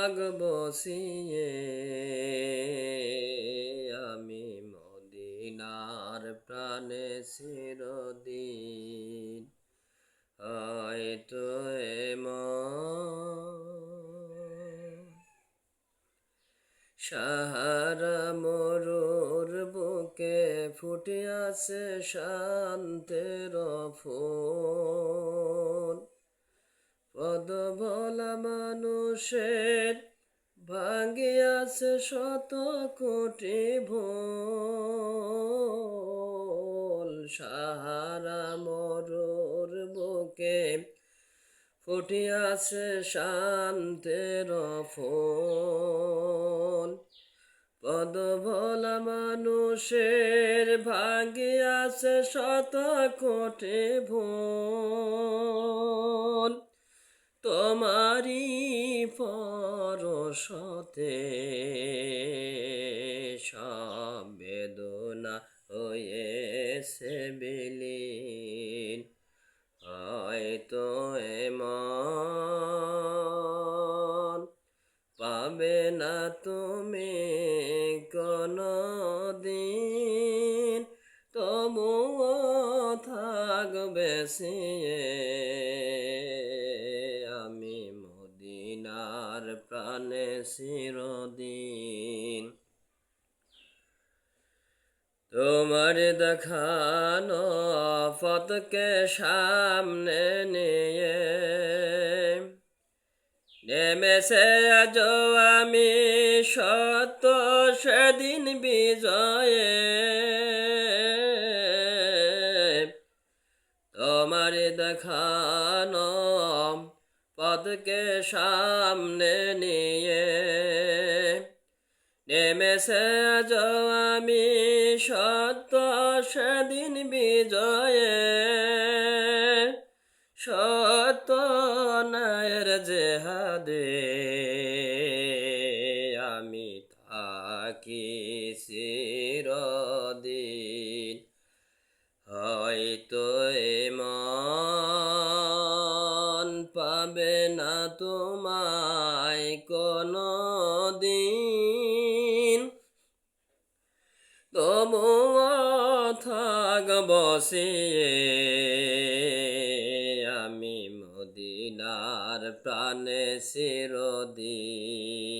থাক বসিয়ে আমি মদিনার প্রাণে চিরদিন হয়তো সাহারা মরুর বুকে ফুটে আছে শান্তের ফুল পদ ভোলা মানুষের ভাঙিয়াছে শত কোটি ভুল সাহারা মরুর বুকে ফুটিয়াছে শান্তের ফুল পদ ভোলা মানুষের ভাঙিয়াছে শত কোটি ভুল তোমারি পরশতে সব বেদনা হয়েছে বিলীন হয়তো এমন পাবে না তুমি কোনো দিন তবুও থাকবে আমি মদিনার প্রাণে চিরদিন তোমার দেখানো পথকে সামনে নিয়ে নেমেছে আজ আমি সত্য সেদিন বিজয়ে তোমার দেখানো পথকে সামনে নিয়ে নেমেছে আজ আমি সত্য সেদিন বিজয়ে সত্য নায়ের জেহাদে আমি থাকি চিরদিন হয়তো মন পাবে না তোমায় কোনো দিন তবুও থাক বসিয়ে আমি মদিনার প্রাণে চিরদিন।